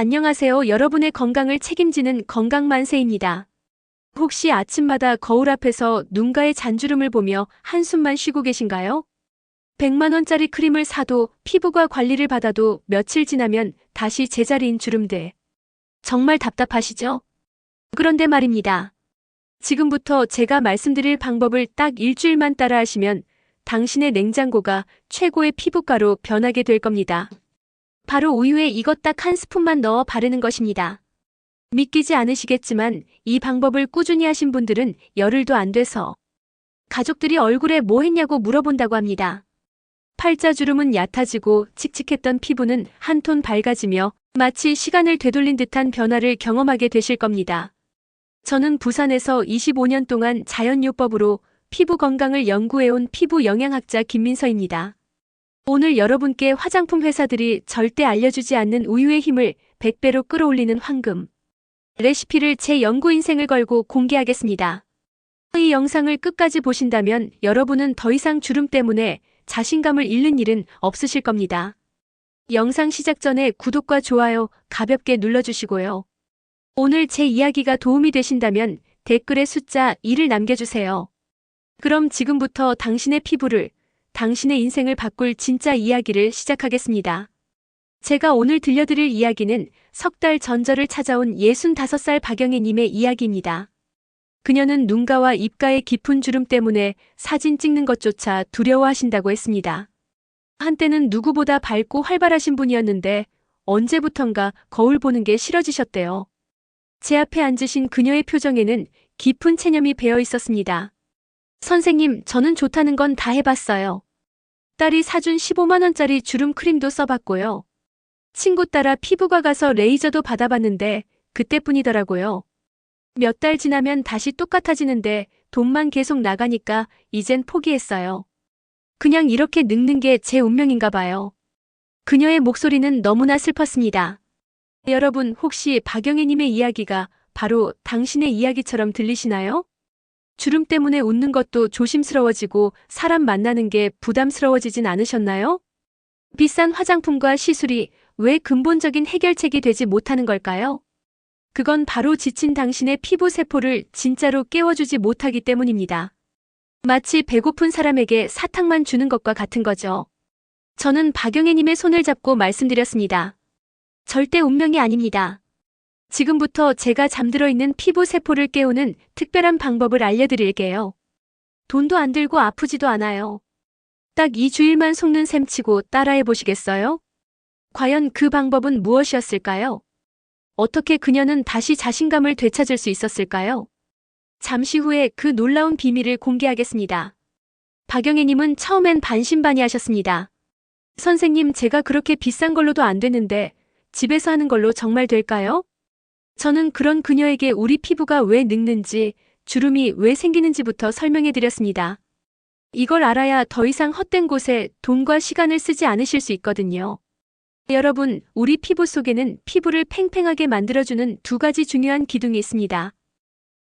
안녕하세요. 여러분의 건강을 책임지는 건강만세입니다. 혹시 아침마다 거울 앞에서 눈가의 잔주름을 보며 한숨만 쉬고 계신가요? 100만 원짜리 크림을 사도 피부과 관리를 받아도 며칠 지나면 다시 제자리인 주름들. 정말 답답하시죠? 그런데 말입니다. 지금부터 제가 말씀드릴 방법을 딱 일주일만 따라하시면 당신의 냉장고가 최고의 피부과로 변하게 될 겁니다. 바로 우유에 이것 딱 한 스푼만 넣어 바르는 것입니다. 믿기지 않으시겠지만 이 방법을 꾸준히 하신 분들은 열흘도 안 돼서 가족들이 얼굴에 뭐 했냐고 물어본다고 합니다. 팔자주름은 얕아지고 칙칙했던 피부는 한 톤 밝아지며 마치 시간을 되돌린 듯한 변화를 경험하게 되실 겁니다. 저는 부산에서 25년 동안 자연요법으로 피부 건강을 연구해온 피부 영양학자 김민서입니다. 오늘 여러분께 화장품 회사들이 절대 알려주지 않는 우유의 힘을 100배로 끌어올리는 황금 레시피를 제 연구 인생을 걸고 공개하겠습니다. 이 영상을 끝까지 보신다면 여러분은 더 이상 주름 때문에 자신감을 잃는 일은 없으실 겁니다. 영상 시작 전에 구독과 좋아요 가볍게 눌러주시고요. 오늘 제 이야기가 도움이 되신다면 댓글에 숫자 2를 남겨주세요. 그럼 지금부터 당신의 피부를, 당신의 인생을 바꿀 진짜 이야기를 시작하겠습니다. 제가 오늘 들려드릴 이야기는 석 달 전절을 찾아온 65살 박영애님의 이야기입니다. 그녀는 눈가와 입가의 깊은 주름 때문에 사진 찍는 것조차 두려워하신다고 했습니다. 한때는 누구보다 밝고 활발하신 분이었는데 언제부턴가 거울 보는 게 싫어지셨대요. 제 앞에 앉으신 그녀의 표정에는 깊은 체념이 배어 있었습니다. 선생님, 저는 좋다는 건 다 해봤어요. 딸이 사준 15만 원짜리 주름 크림도 써봤고요. 친구 따라 피부과 가서 레이저도 받아봤는데 그때뿐이더라고요. 몇 달 지나면 다시 똑같아지는데 돈만 계속 나가니까 이젠 포기했어요. 그냥 이렇게 늙는 게 제 운명인가 봐요. 그녀의 목소리는 너무나 슬펐습니다. 여러분, 혹시 박영애님의 이야기가 바로 당신의 이야기처럼 들리시나요? 주름 때문에 웃는 것도 조심스러워지고 사람 만나는 게 부담스러워지진 않으셨나요? 비싼 화장품과 시술이 왜 근본적인 해결책이 되지 못하는 걸까요? 그건 바로 지친 당신의 피부 세포를 진짜로 깨워주지 못하기 때문입니다. 마치 배고픈 사람에게 사탕만 주는 것과 같은 거죠. 저는 박영애님의 손을 잡고 말씀드렸습니다. 절대 운명이 아닙니다. 지금부터 제가 잠들어 있는 피부 세포를 깨우는 특별한 방법을 알려드릴게요. 돈도 안 들고 아프지도 않아요. 딱 2주일만 속는 셈치고 따라해 보시겠어요? 과연 그 방법은 무엇이었을까요? 어떻게 그녀는 다시 자신감을 되찾을 수 있었을까요? 잠시 후에 그 놀라운 비밀을 공개하겠습니다. 박영애님은 처음엔 반신반의하셨습니다. 선생님, 제가 그렇게 비싼 걸로도 안 되는데 집에서 하는 걸로 정말 될까요? 저는 그런 그녀에게 우리 피부가 왜 늙는지, 주름이 왜 생기는지부터 설명해 드렸습니다. 이걸 알아야 더 이상 헛된 곳에 돈과 시간을 쓰지 않으실 수 있거든요. 여러분, 우리 피부 속에는 피부를 팽팽하게 만들어주는 두 가지 중요한 기둥이 있습니다.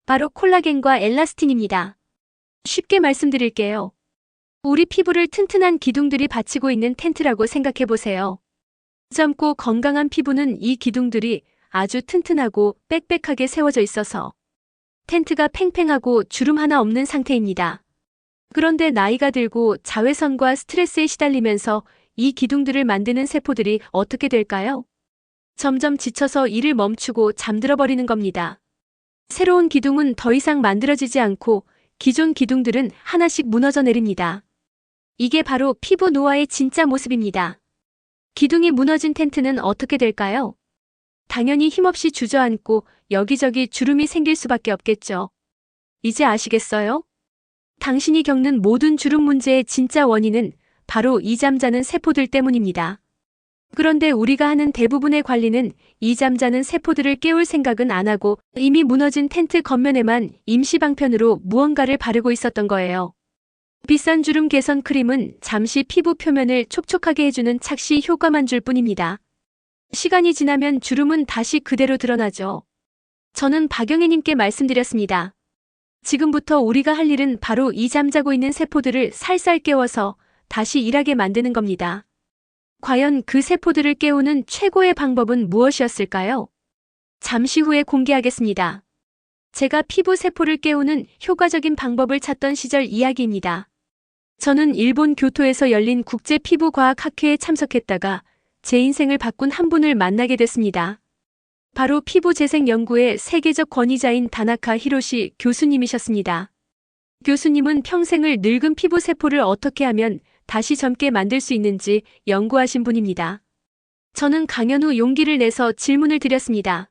바로 콜라겐과 엘라스틴입니다. 쉽게 말씀드릴게요. 우리 피부를 튼튼한 기둥들이 받치고 있는 텐트라고 생각해 보세요. 젊고 건강한 피부는 이 기둥들이 아주 튼튼하고 빽빽하게 세워져 있어서 텐트가 팽팽하고 주름 하나 없는 상태입니다. 그런데 나이가 들고 자외선과 스트레스에 시달리면서 이 기둥들을 만드는 세포들이 어떻게 될까요? 점점 지쳐서 일을 멈추고 잠들어 버리는 겁니다. 새로운 기둥은 더 이상 만들어지지 않고 기존 기둥들은 하나씩 무너져 내립니다. 이게 바로 피부 노화의 진짜 모습입니다. 기둥이 무너진 텐트는 어떻게 될까요? 당연히 힘없이 주저앉고 여기저기 주름이 생길 수밖에 없겠죠. 이제 아시겠어요? 당신이 겪는 모든 주름 문제의 진짜 원인은 바로 이 잠자는 세포들 때문입니다. 그런데 우리가 하는 대부분의 관리는 이 잠자는 세포들을 깨울 생각은 안 하고 이미 무너진 텐트 겉면에만 임시 방편으로 무언가를 바르고 있었던 거예요. 비싼 주름 개선 크림은 잠시 피부 표면을 촉촉하게 해주는 착시 효과만 줄 뿐입니다. 시간이 지나면 주름은 다시 그대로 드러나죠. 저는 박영애님께 말씀드렸습니다. 지금부터 우리가 할 일은 바로 이 잠자고 있는 세포들을 살살 깨워서 다시 일하게 만드는 겁니다. 과연 그 세포들을 깨우는 최고의 방법은 무엇이었을까요? 잠시 후에 공개하겠습니다. 제가 피부 세포를 깨우는 효과적인 방법을 찾던 시절 이야기입니다. 저는 일본 교토에서 열린 국제 피부과학 학회에 참석했다가 제 인생을 바꾼 한 분을 만나게 됐습니다. 바로 피부 재생 연구의 세계적 권위자인 다나카 히로시 교수님이셨습니다. 교수님은 평생을 늙은 피부 세포를 어떻게 하면 다시 젊게 만들 수 있는지 연구하신 분입니다. 저는 강연 후 용기를 내서 질문을 드렸습니다.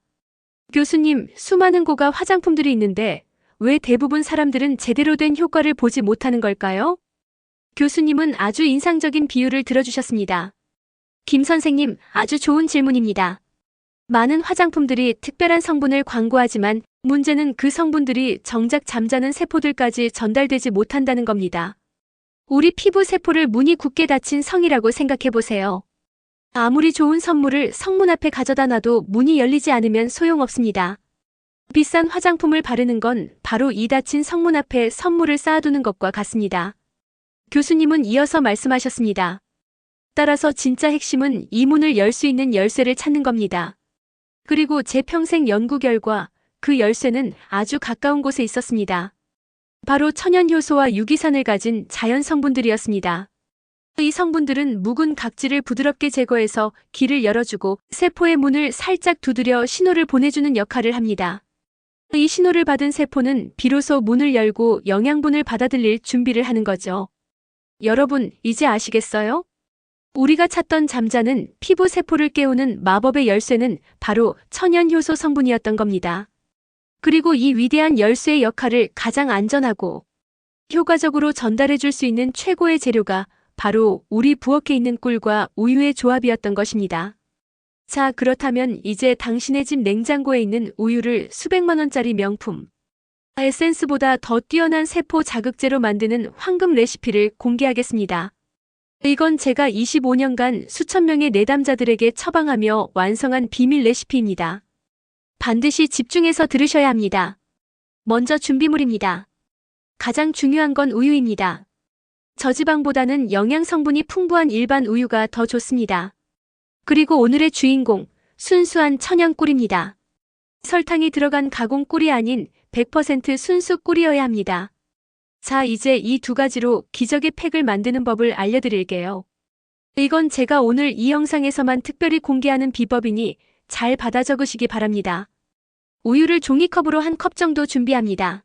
교수님, 수많은 고가 화장품들이 있는데 왜 대부분 사람들은 제대로 된 효과를 보지 못하는 걸까요? 교수님은 아주 인상적인 비유를 들어주셨습니다. 김 선생님, 아주 좋은 질문입니다. 많은 화장품들이 특별한 성분을 광고하지만 문제는 그 성분들이 정작 잠자는 세포들까지 전달되지 못한다는 겁니다. 우리 피부 세포를 문이 굳게 닫힌 성이라고 생각해보세요. 아무리 좋은 선물을 성문 앞에 가져다 놔도 문이 열리지 않으면 소용없습니다. 비싼 화장품을 바르는 건 바로 이 닫힌 성문 앞에 선물을 쌓아두는 것과 같습니다. 교수님은 이어서 말씀하셨습니다. 따라서 진짜 핵심은 이 문을 열 수 있는 열쇠를 찾는 겁니다. 그리고 제 평생 연구 결과 그 열쇠는 아주 가까운 곳에 있었습니다. 바로 천연효소와 유기산을 가진 자연 성분들이었습니다. 이 성분들은 묵은 각질을 부드럽게 제거해서 길을 열어주고 세포의 문을 살짝 두드려 신호를 보내주는 역할을 합니다. 이 신호를 받은 세포는 비로소 문을 열고 영양분을 받아들일 준비를 하는 거죠. 여러분, 이제 아시겠어요? 우리가 찾던 잠자는 피부 세포를 깨우는 마법의 열쇠는 바로 천연효소 성분이었던 겁니다. 그리고 이 위대한 열쇠의 역할을 가장 안전하고 효과적으로 전달해 줄 수 있는 최고의 재료가 바로 우리 부엌에 있는 꿀과 우유의 조합이었던 것입니다. 자, 그렇다면 이제 당신의 집 냉장고에 있는 우유를 수백만 원짜리 명품 에센스보다 더 뛰어난 세포 자극제로 만드는 황금 레시피를 공개하겠습니다. 이건 제가 25년간 수천 명의 내담자들에게 처방하며 완성한 비밀 레시피입니다. 반드시 집중해서 들으셔야 합니다. 먼저 준비물입니다. 가장 중요한 건 우유입니다. 저지방보다는 영양 성분이 풍부한 일반 우유가 더 좋습니다. 그리고 오늘의 주인공, 순수한 천연 꿀입니다. 설탕이 들어간 가공 꿀이 아닌 100% 순수 꿀이어야 합니다. 자, 이제 이 두 가지로 기적의 팩을 만드는 법을 알려드릴게요. 이건 제가 오늘 이 영상에서만 특별히 공개하는 비법이니 잘 받아 적으시기 바랍니다. 우유를 종이컵으로 한 컵 정도 준비합니다.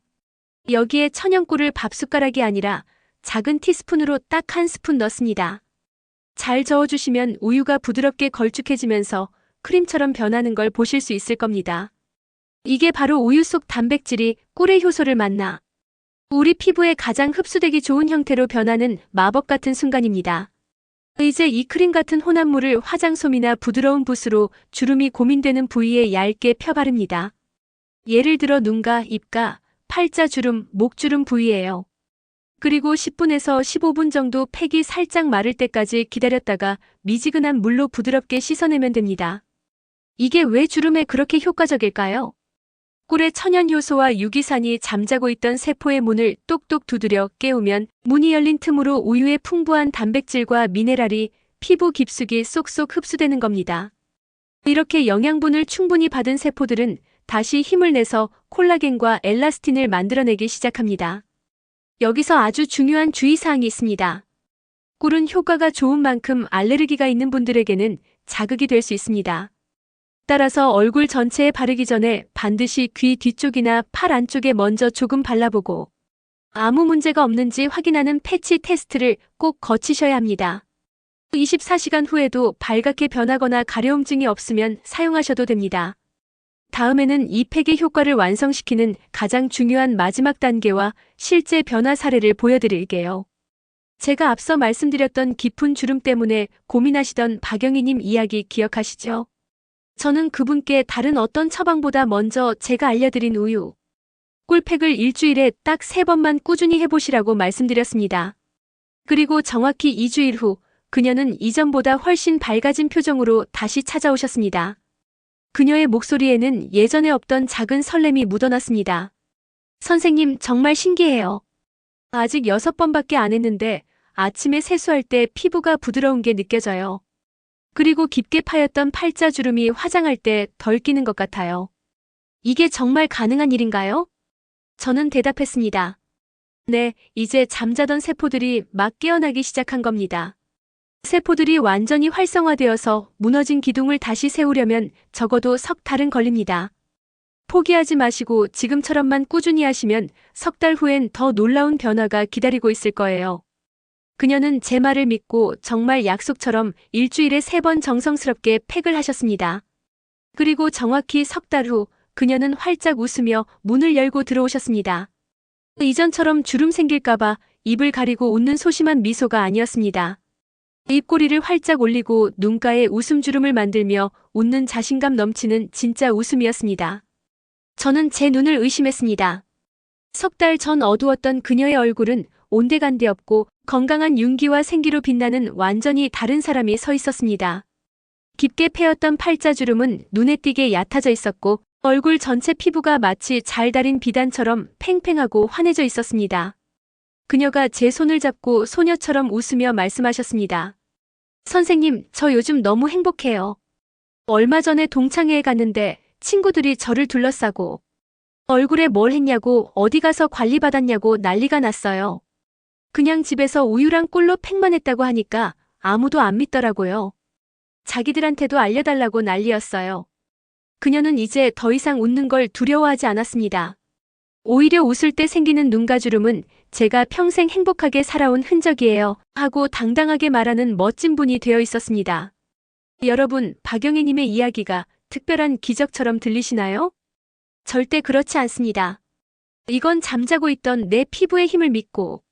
여기에 천연꿀을 밥숟가락이 아니라 작은 티스푼으로 딱 한 스푼 넣습니다. 잘 저어주시면 우유가 부드럽게 걸쭉해지면서 크림처럼 변하는 걸 보실 수 있을 겁니다. 이게 바로 우유 속 단백질이 꿀의 효소를 만나 우리 피부에 가장 흡수되기 좋은 형태로 변하는 마법 같은 순간입니다. 이제 이 크림 같은 혼합물을 화장솜이나 부드러운 붓으로 주름이 고민되는 부위에 얇게 펴 바릅니다. 예를 들어 눈가, 입가, 팔자 주름, 목주름 부위예요. 그리고 10분에서 15분 정도 팩이 살짝 마를 때까지 기다렸다가 미지근한 물로 부드럽게 씻어내면 됩니다. 이게 왜 주름에 그렇게 효과적일까요? 꿀의 천연효소와 유기산이 잠자고 있던 세포의 문을 똑똑 두드려 깨우면 문이 열린 틈으로 우유의 풍부한 단백질과 미네랄이 피부 깊숙이 쏙쏙 흡수되는 겁니다. 이렇게 영양분을 충분히 받은 세포들은 다시 힘을 내서 콜라겐과 엘라스틴을 만들어내기 시작합니다. 여기서 아주 중요한 주의사항이 있습니다. 꿀은 효과가 좋은 만큼 알레르기가 있는 분들에게는 자극이 될 수 있습니다. 따라서 얼굴 전체에 바르기 전에 반드시 귀 뒤쪽이나 팔 안쪽에 먼저 조금 발라보고 아무 문제가 없는지 확인하는 패치 테스트를 꼭 거치셔야 합니다. 24시간 후에도 발갛게 변하거나 가려움증이 없으면 사용하셔도 됩니다. 다음에는 이 팩의 효과를 완성시키는 가장 중요한 마지막 단계와 실제 변화 사례를 보여드릴게요. 제가 앞서 말씀드렸던 깊은 주름 때문에 고민하시던 박영희님 이야기 기억하시죠? 저는 그분께 다른 어떤 처방보다 먼저 제가 알려드린 우유, 꿀팩을 일주일에 딱 3번만 꾸준히 해보시라고 말씀드렸습니다. 그리고 정확히 2주일 후 그녀는 이전보다 훨씬 밝아진 표정으로 다시 찾아오셨습니다. 그녀의 목소리에는 예전에 없던 작은 설렘이 묻어났습니다. 선생님, 정말 신기해요. 아직 6번밖에 안 했는데 아침에 세수할 때 피부가 부드러운 게 느껴져요. 그리고 깊게 파였던 팔자주름이 화장할 때 덜 끼는 것 같아요. 이게 정말 가능한 일인가요? 저는 대답했습니다. 네, 이제 잠자던 세포들이 막 깨어나기 시작한 겁니다. 세포들이 완전히 활성화되어서 무너진 기둥을 다시 세우려면 적어도 석 달은 걸립니다. 포기하지 마시고 지금처럼만 꾸준히 하시면 석 달 후엔 더 놀라운 변화가 기다리고 있을 거예요. 그녀는 제 말을 믿고 정말 약속처럼 일주일에 3번 정성스럽게 팩을 하셨습니다. 그리고 정확히 석 달 후 그녀는 활짝 웃으며 문을 열고 들어오셨습니다. 이전처럼 주름 생길까봐 입을 가리고 웃는 소심한 미소가 아니었습니다. 입꼬리를 활짝 올리고 눈가에 웃음주름을 만들며 웃는 자신감 넘치는 진짜 웃음이었습니다. 저는 제 눈을 의심했습니다. 석 달 전 어두웠던 그녀의 얼굴은 온데간데 없고 건강한 윤기와 생기로 빛나는 완전히 다른 사람이 서 있었습니다. 깊게 패였던 팔자주름은 눈에 띄게 얕아져 있었고 얼굴 전체 피부가 마치 잘 달인 비단처럼 팽팽하고 환해져 있었습니다. 그녀가 제 손을 잡고 소녀처럼 웃으며 말씀하셨습니다. 선생님, 저 요즘 너무 행복해요. 얼마 전에 동창회에 갔는데 친구들이 저를 둘러싸고 얼굴에 뭘 했냐고 어디 가서 관리받았냐고 난리가 났어요. 그냥 집에서 우유랑 꿀로 팩만 했다고 하니까 아무도 안 믿더라고요. 자기들한테도 알려달라고 난리였어요. 그녀는 이제 더 이상 웃는 걸 두려워하지 않았습니다. 오히려 웃을 때 생기는 눈가주름은 제가 평생 행복하게 살아온 흔적이에요 하고 당당하게 말하는 멋진 분이 되어 있었습니다. 여러분, 박영애님의 이야기가 특별한 기적처럼 들리시나요? 절대 그렇지 않습니다. 이건 잠자고 있던 내 피부의 힘을 믿고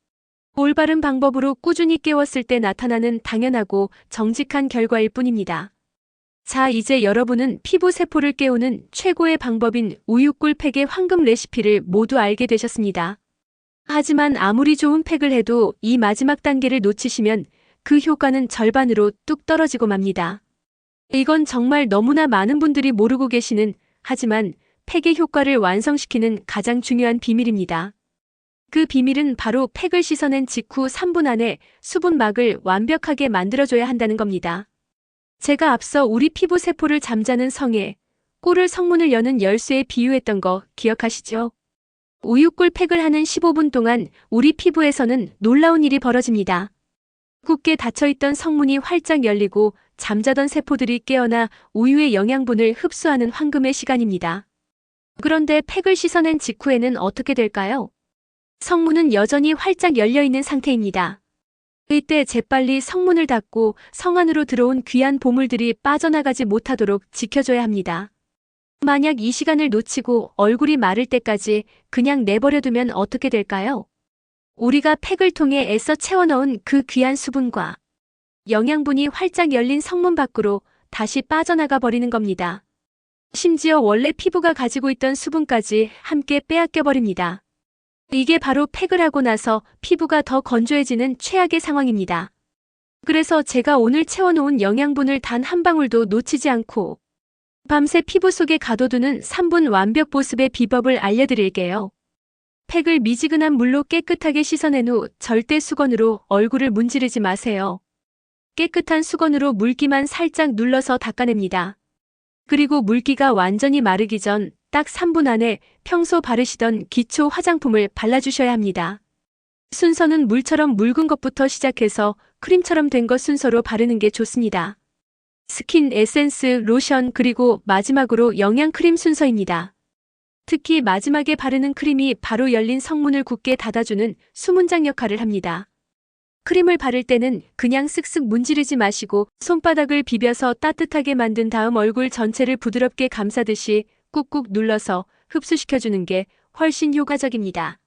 올바른 방법으로 꾸준히 깨웠을 때 나타나는 당연하고 정직한 결과일 뿐입니다. 자, 이제 여러분은 피부 세포를 깨우는 최고의 방법인 우유꿀 팩의 황금 레시피를 모두 알게 되셨습니다. 하지만 아무리 좋은 팩을 해도 이 마지막 단계를 놓치시면 그 효과는 절반으로 뚝 떨어지고 맙니다. 이건 정말 너무나 많은 분들이 모르고 계시는, 하지만 팩의 효과를 완성시키는 가장 중요한 비밀입니다. 그 비밀은 바로 팩을 씻어낸 직후 3분 안에 수분막을 완벽하게 만들어줘야 한다는 겁니다. 제가 앞서 우리 피부 세포를 잠자는 성에 꿀을 성문을 여는 열쇠에 비유했던 거 기억하시죠? 우유꿀 팩을 하는 15분 동안 우리 피부에서는 놀라운 일이 벌어집니다. 굳게 닫혀있던 성문이 활짝 열리고 잠자던 세포들이 깨어나 우유의 영양분을 흡수하는 황금의 시간입니다. 그런데 팩을 씻어낸 직후에는 어떻게 될까요? 성문은 여전히 활짝 열려있는 상태입니다. 이때 재빨리 성문을 닫고 성 안으로 들어온 귀한 보물들이 빠져나가지 못하도록 지켜줘야 합니다. 만약 이 시간을 놓치고 얼굴이 마를 때까지 그냥 내버려두면 어떻게 될까요? 우리가 팩을 통해 애써 채워넣은 그 귀한 수분과 영양분이 활짝 열린 성문 밖으로 다시 빠져나가 버리는 겁니다. 심지어 원래 피부가 가지고 있던 수분까지 함께 빼앗겨 버립니다. 이게 바로 팩을 하고 나서 피부가 더 건조해지는 최악의 상황입니다. 그래서 제가 오늘 채워놓은 영양분을 단 한 방울도 놓치지 않고 밤새 피부 속에 가둬두는 3분 완벽 보습의 비법을 알려드릴게요. 팩을 미지근한 물로 깨끗하게 씻어낸 후 절대 수건으로 얼굴을 문지르지 마세요. 깨끗한 수건으로 물기만 살짝 눌러서 닦아냅니다. 그리고 물기가 완전히 마르기 전 딱 3분 안에 평소 바르시던 기초 화장품을 발라주셔야 합니다. 순서는 물처럼 묽은 것부터 시작해서 크림처럼 된 것 순서로 바르는 게 좋습니다. 스킨, 에센스, 로션, 그리고 마지막으로 영양크림 순서입니다. 특히 마지막에 바르는 크림이 바로 열린 성문을 굳게 닫아주는 수문장 역할을 합니다. 크림을 바를 때는 그냥 쓱쓱 문지르지 마시고 손바닥을 비벼서 따뜻하게 만든 다음 얼굴 전체를 부드럽게 감싸듯이 꾹꾹 눌러서 흡수시켜주는 게 훨씬 효과적입니다.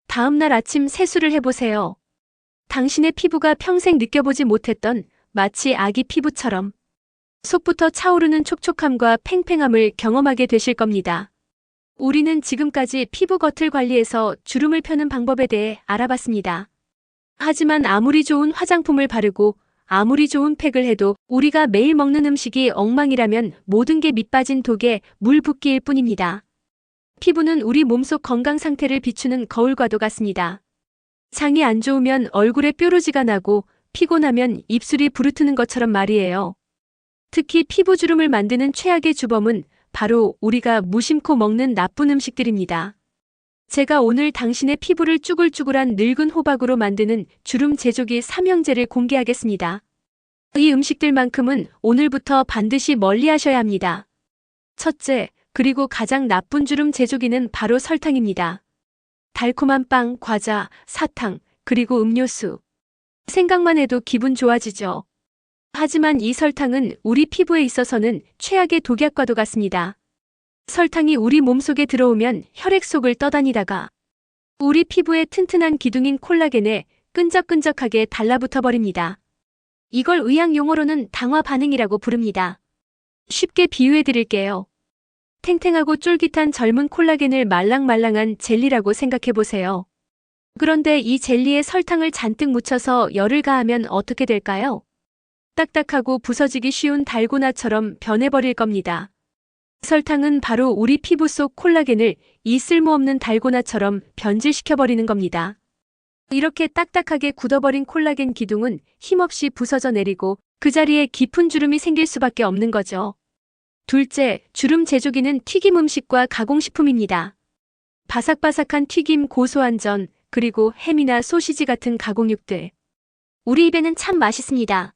다음 날 아침 세수를 해보세요. 당신의 피부가 평생 느껴보지 못했던 마치 아기 피부처럼 속부터 차오르는 촉촉함과 팽팽함을 경험하게 되실 겁니다. 우리는 지금까지 피부 겉을 관리해서 주름을 펴는 방법에 대해 알아봤습니다. 하지만 아무리 좋은 화장품을 바르고 아무리 좋은 팩을 해도 우리가 매일 먹는 음식이 엉망이라면 모든 게 밑빠진 독에 물 붓기일 뿐입니다. 피부는 우리 몸속 건강 상태를 비추는 거울과도 같습니다. 장이 안 좋으면 얼굴에 뾰루지가 나고 피곤하면 입술이 부르트는 것처럼 말이에요. 특히 피부주름을 만드는 최악의 주범은 바로 우리가 무심코 먹는 나쁜 음식들입니다. 제가 오늘 당신의 피부를 쭈글쭈글한 늙은 호박으로 만드는 주름 제조기 3형제를 공개하겠습니다. 이 음식들만큼은 오늘부터 반드시 멀리하셔야 합니다. 첫째, 그리고 가장 나쁜 주름 제조기는 바로 설탕입니다. 달콤한 빵, 과자, 사탕, 그리고 음료수. 생각만 해도 기분 좋아지죠. 하지만 이 설탕은 우리 피부에 있어서는 최악의 독약과도 같습니다. 설탕이 우리 몸속에 들어오면 혈액 속을 떠다니다가 우리 피부의 튼튼한 기둥인 콜라겐에 끈적끈적하게 달라붙어 버립니다. 이걸 의학 용어로는 당화 반응이라고 부릅니다. 쉽게 비유해 드릴게요. 탱탱하고 쫄깃한 젊은 콜라겐을 말랑말랑한 젤리라고 생각해 보세요. 그런데 이 젤리에 설탕을 잔뜩 묻혀서 열을 가하면 어떻게 될까요? 딱딱하고 부서지기 쉬운 달고나처럼 변해버릴 겁니다. 설탕은 바로 우리 피부 속 콜라겐을 이 쓸모없는 달고나처럼 변질시켜버리는 겁니다. 이렇게 딱딱하게 굳어버린 콜라겐 기둥은 힘없이 부서져 내리고 그 자리에 깊은 주름이 생길 수밖에 없는 거죠. 둘째, 주름 제조기는 튀김 음식과 가공식품입니다. 바삭바삭한 튀김, 고소한 전, 그리고 햄이나 소시지 같은 가공육들. 우리 입에는 참 맛있습니다.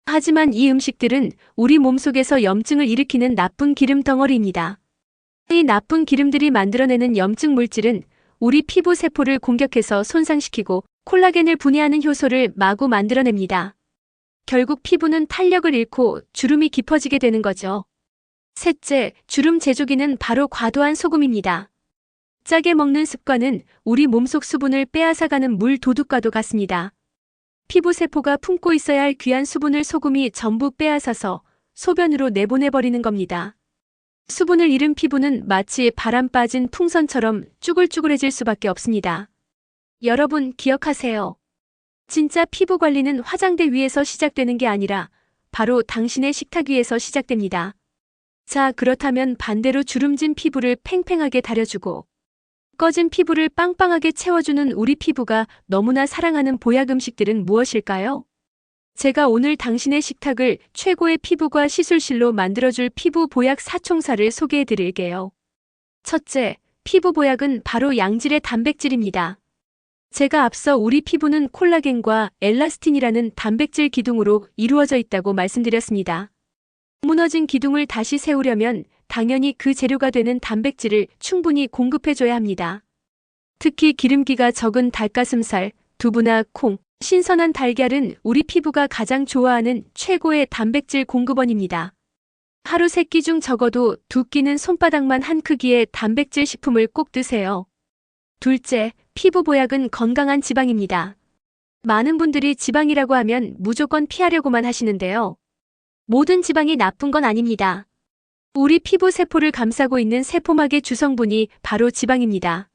하지만 이 음식들은 우리 몸속에서 염증을 일으키는 나쁜 기름 덩어리입니다. 이 나쁜 기름들이 만들어내는 염증 물질은 우리 피부 세포를 공격해서 손상시키고 콜라겐을 분해하는 효소를 마구 만들어냅니다. 결국 피부는 탄력을 잃고 주름이 깊어지게 되는 거죠. 셋째, 주름 제조기는 바로 과도한 소금입니다. 짜게 먹는 습관은 우리 몸속 수분을 빼앗아가는 물 도둑과도 같습니다. 피부 세포가 품고 있어야 할 귀한 수분을 소금이 전부 빼앗아서 소변으로 내보내버리는 겁니다. 수분을 잃은 피부는 마치 바람 빠진 풍선처럼 쭈글쭈글해질 수밖에 없습니다. 여러분 기억하세요. 진짜 피부 관리는 화장대 위에서 시작되는 게 아니라 바로 당신의 식탁 위에서 시작됩니다. 자, 그렇다면 반대로 주름진 피부를 팽팽하게 다려주고 꺼진 피부를 빵빵하게 채워주는 우리 피부가 너무나 사랑하는 보약 음식들은 무엇일까요? 제가 오늘 당신의 식탁을 최고의 피부과 시술실로 만들어줄 피부 보약 사총사를 소개해 드릴게요. 첫째, 피부 보약은 바로 양질의 단백질입니다. 제가 앞서 우리 피부는 콜라겐과 엘라스틴이라는 단백질 기둥으로 이루어져 있다고 말씀드렸습니다. 무너진 기둥을 다시 세우려면 당연히 그 재료가 되는 단백질을 충분히 공급해줘야 합니다. 특히 기름기가 적은 닭가슴살, 두부나 콩, 신선한 달걀은 우리 피부가 가장 좋아하는 최고의 단백질 공급원입니다. 하루 3끼 중 적어도 2끼는 손바닥만 한 크기의 단백질 식품을 꼭 드세요. 둘째, 피부 보약은 건강한 지방입니다. 많은 분들이 지방이라고 하면 무조건 피하려고만 하시는데요. 모든 지방이 나쁜 건 아닙니다. 우리 피부 세포를 감싸고 있는 세포막의 주성분이 바로 지방입니다.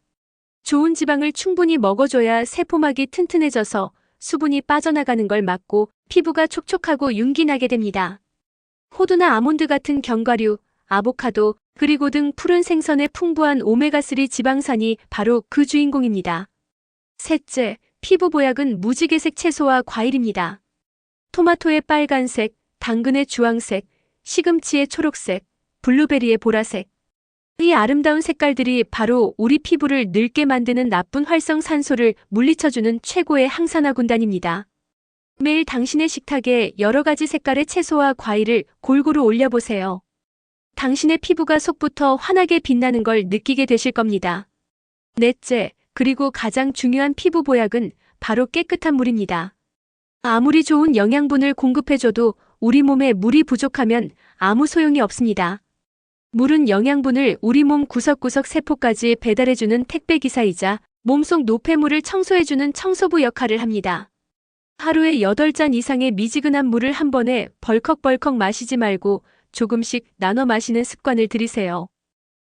좋은 지방을 충분히 먹어줘야 세포막이 튼튼해져서 수분이 빠져나가는 걸 막고 피부가 촉촉하고 윤기 나게 됩니다. 호두나 아몬드 같은 견과류, 아보카도, 그리고 등 푸른 생선의 풍부한 오메가3 지방산이 바로 그 주인공입니다. 셋째, 피부 보약은 무지개색 채소와 과일입니다. 토마토의 빨간색, 당근의 주황색, 시금치의 초록색, 블루베리의 보라색. 이 아름다운 색깔들이 바로 우리 피부를 늙게 만드는 나쁜 활성산소를 물리쳐주는 최고의 항산화 군단입니다. 매일 당신의 식탁에 여러 가지 색깔의 채소와 과일을 골고루 올려보세요. 당신의 피부가 속부터 환하게 빛나는 걸 느끼게 되실 겁니다. 넷째, 그리고 가장 중요한 피부 보약은 바로 깨끗한 물입니다. 아무리 좋은 영양분을 공급해줘도 우리 몸에 물이 부족하면 아무 소용이 없습니다. 물은 영양분을 우리 몸 구석구석 세포까지 배달해주는 택배기사이자 몸속 노폐물을 청소해주는 청소부 역할을 합니다. 하루에 8잔 이상의 미지근한 물을 한 번에 벌컥벌컥 마시지 말고 조금씩 나눠 마시는 습관을 들이세요.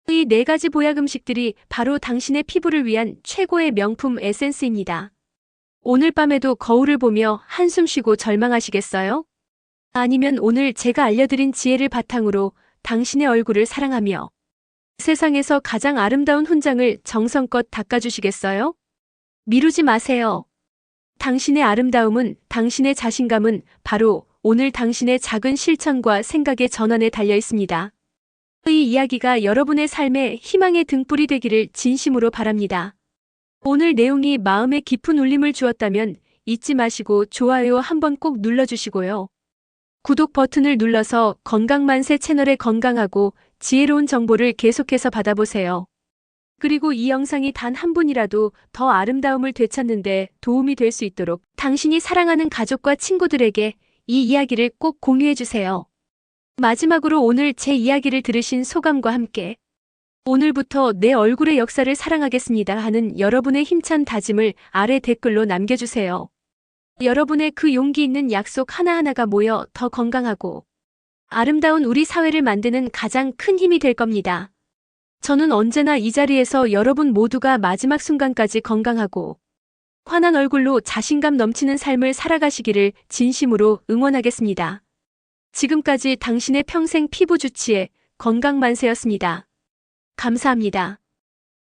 이 4가지 보약 음식들이 바로 당신의 피부를 위한 최고의 명품 에센스입니다. 오늘 밤에도 거울을 보며 한숨 쉬고 절망하시겠어요? 아니면 오늘 제가 알려드린 지혜를 바탕으로 당신의 얼굴을 사랑하며 세상에서 가장 아름다운 훈장을 정성껏 닦아주시겠어요? 미루지 마세요. 당신의 아름다움은, 당신의 자신감은 바로 오늘 당신의 작은 실천과 생각의 전환에 달려 있습니다. 이 이야기가 여러분의 삶에 희망의 등불이 되기를 진심으로 바랍니다. 오늘 내용이 마음에 깊은 울림을 주었다면 잊지 마시고 좋아요 한번 꼭 눌러주시고요. 구독 버튼을 눌러서 건강만세 채널의 건강하고 지혜로운 정보를 계속해서 받아보세요. 그리고 이 영상이 단 한 분이라도 더 아름다움을 되찾는데 도움이 될 수 있도록 당신이 사랑하는 가족과 친구들에게 이 이야기를 꼭 공유해주세요. 마지막으로 오늘 제 이야기를 들으신 소감과 함께 오늘부터 내 얼굴의 역사를 사랑하겠습니다 하는 여러분의 힘찬 다짐을 아래 댓글로 남겨주세요. 여러분의 그 용기 있는 약속 하나하나가 모여 더 건강하고 아름다운 우리 사회를 만드는 가장 큰 힘이 될 겁니다. 저는 언제나 이 자리에서 여러분 모두가 마지막 순간까지 건강하고 환한 얼굴로 자신감 넘치는 삶을 살아가시기를 진심으로 응원하겠습니다. 지금까지 당신의 평생 피부 주치의 건강만세였습니다. 감사합니다.